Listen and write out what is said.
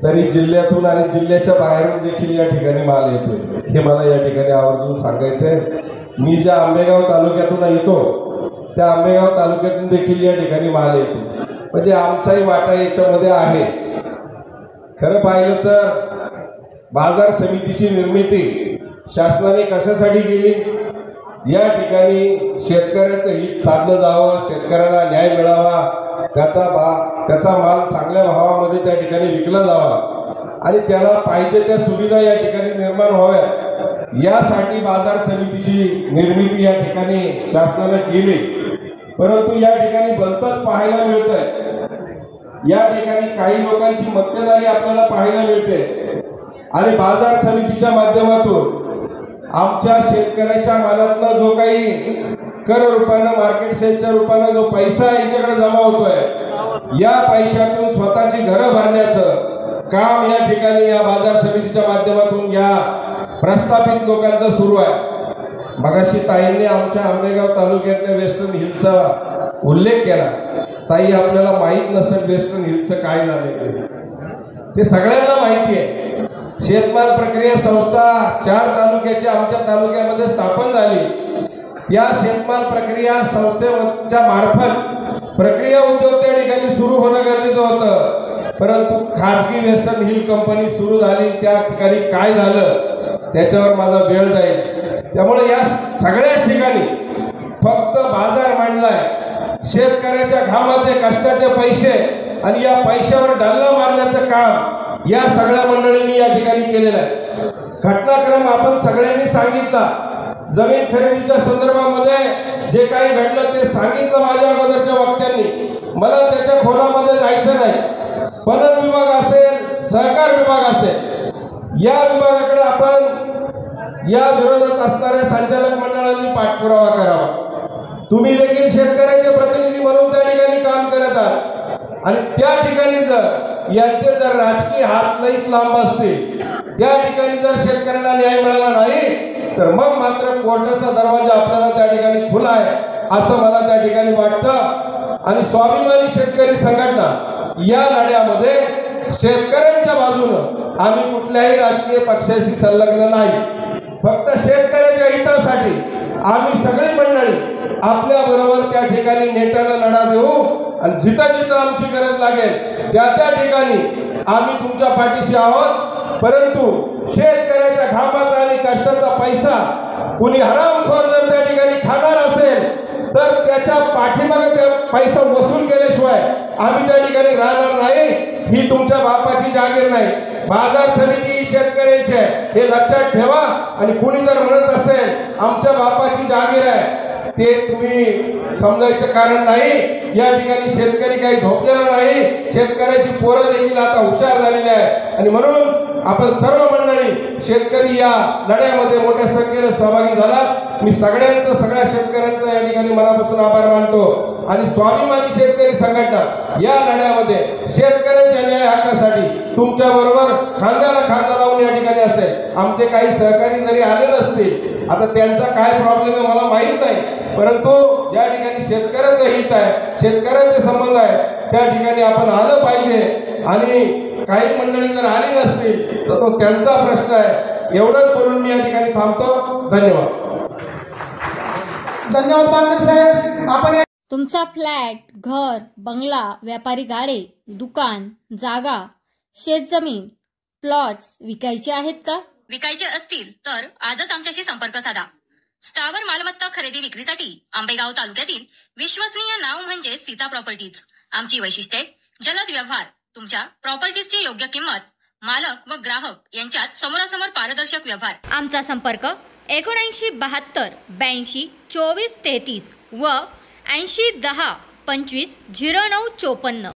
तरी जिल्ह्यातून आणि जिल्ह्याच्या बाहेरून देखील या ठिकाणी माल येतोय, हे मला या ठिकाणी आवर्जून सांगायचं आहे। मी ज्या आंबेगाव तालुक्यातून येतो त्या आंबेगाव तालुक्यातून देखील या ठिकाणी माल येतो, म्हणजे आमचाही वाटा याच्यामध्ये आहे। खरं पाहिलं तर बाजार समितीची निर्मिती शासनाने कशासाठी केली? या ठिकाणी शेतकऱ्याचं हित साधलं जावं, शेतकऱ्याला न्याय मिळावा, त्याचा माल चांगल्या भावामध्ये त्या ठिकाणी विकला जावा आणि त्याला पाहिजे त्या सुविधा या ठिकाणी निर्माण व्हाव्या, यासाठी बाजार समितीची निर्मिती या ठिकाणी शासनाने केली। परंतु या ठिकाणी भलतंच पाहायला मिळतंय, या ठिकाणी काही लोकांची मक्तेदारी आपल्याला पाहायला मिळते आणि बाजार समितीच्या माध्यमातून आमच्या शेतकऱ्याच्या मालातनं जो काही कर रूपानं मार्केट सेलच्या रूपानं जो पैसा यांच्याकडे जमा होतोय, या पैशातून स्वतःची घरं भरण्याचं काम या ठिकाणी या बाजार समितीच्या माध्यमातून या प्रस्थापित लोकांचं सुरू आहे। मगाशी ताईंनी आमच्या आंबेगाव तालुक्यातल्या वेस्टर्न हिलचा उल्लेख केला। ताई, आपल्याला माहीत नसेल वेस्टर्न हिलचं काय झालं ते सगळ्यांना माहिती आहे। शेतमाल प्रक्रिया संस्था 4 तालुक्याची आमच्या तालुक्यामध्ये स्थापन झाली। या शेतमाल प्रक्रिया संस्थेच्या मार्फत प्रक्रिया उद्योग त्या ठिकाणी सुरू होणं गरजेचं होतं, परंतु खाजगी वेस्टर्न हिल कंपनी सुरू झाली। त्या ठिकाणी काय झालं त्याच्यावर माझा वेळ जाईल, त्यामुळे या सगळ्या ठिकाणी फक्त बाजार मांडलाय, शेतकऱ्याच्या घामाचे कष्टाचे पैसे आणि या पैशावर डल्ला मारण्याचं काम या सगळ्या मंडळींनी या ठिकाणी केलेलं आहे। घटनाक्रम आपण सगळ्यांनी सांगितला, जमीन खरेदीच्या संदर्भामध्ये जे काही घडलं ते सांगितलं माझ्या अगोदरच्या वक्त्यांनी, मला त्याच्या खोलामध्ये जायचं नाही। पणन विभाग असेल, सहकार विभाग असेल, या विभागाकडे आपण या विरोधात असणाऱ्या संचालक मंडळांनी पाठपुरावा करावा। तुम्ही देखील शेतकऱ्यांचे प्रतिनिधी म्हणून त्या ठिकाणी काम करत आहात आणि त्या ठिकाणी यांचे जर राजकीय हात लईच लांब असतील, त्या ठिकाणी जर शेतकऱ्यांना न्याय मिळाला नाही तर मग मात्र कोर्टाचा दरवाजा आपल्याला त्या ठिकाणी खुला आहे असं मला त्या ठिकाणी वाटतं। आणि स्वाभिमानी शेतकरी संघटना या लढ्यामध्ये शेतकऱ्यांच्या बाजूनं आम्ही कुठल्याही राजकीय पक्षाशी संलग्न नाही, फक्त शेतकऱ्याच्या हितासाठी आम्ही सगळी मंडळी आपल्या बरोबर त्या ठिकाणी नेटानं लढा देऊ आणि जिथं जिथं आमची गरज लागेल त्या ठिकाणी आम्ही तुमच्या पाठीशी आहोत। परंतु शेतकऱ्याच्या घामाचा आणि कष्टाचा पैसा कुणी हरामखोर जर त्या ठिकाणी खाणार असेल तर त्याच्या पाठीमागे पैसा वसूल केल्याशिवाय आम्ही त्या ठिकाणी राहणार नाही। ही तुमच्या बापाची जागीर नाही, बाजार समिती शेतकऱ्यांची आहे हे लक्षात ठेवा। आणि कुणी जर म्हणत असेल आमच्या बापाची जागीर आहे, ते तुम्ही समजायचं कारण नाही। या ठिकाणी शेतकरी काही झोपलेला नाही, शेतकऱ्याची पोरं देखील आता हुशार झालेली आहे आणि म्हणून आपण सर्व मंडळी शेतकरी या लढ्यामध्ये मोठ्या संख्येने सहभागी झाला। मी सगळ्या शेतकऱ्यांचा या ठिकाणी मनापासून आभार मानतो आणि स्वाभिमानी शेतकरी संघटना या लढ्यामध्ये शेतकऱ्यांच्या न्याय हक्कासाठी तुमच्या बरोबर खांद्याला खांदा लावून या ठिकाणी असेल। आमचे काही सहकारी जरी आले नसतील, आता त्यांचा काय प्रॉब्लेम आहे मला माहीत नाही, परंतु ज्या ठिकाणी शेतकऱ्याचं हित आहे, शेतकऱ्यांचे संबंध आहे त्या ठिकाणी आपण आलं पाहिजे। आणि काही मंडळी जर आली नसतील तर तो त्यांचा प्रश्न आहे। एवढंच बोलून मी या ठिकाणी थांबतो। धन्यवाद। धन्यवाद बांगर साहेब। आपण तुमचा फ्लॅट, घर, बंगला, व्यापारी गाडे, दुकान, जागा, शेतजमीन, प्लॉट्स विकायचे आहेत का? विकायचे असतील तर आजच आमच्याशी संपर्क साधा। स्थावर मालमत्ता खरेदी विक्रीसाठी आंबेगाव तालुक्यातील विश्वसनीय नाव म्हणजे सीता प्रॉपर्टीज। आमची वैशिष्ट्ये: जलद व्यवहार, तुमच्या प्रॉपर्टीजची योग्य किंमत, मालक व ग्राहक यांच्यात समोरासमोर पारदर्शक व्यवहार। आमचा संपर्क 79 72 82 24 33 व 80 10 25 09 54।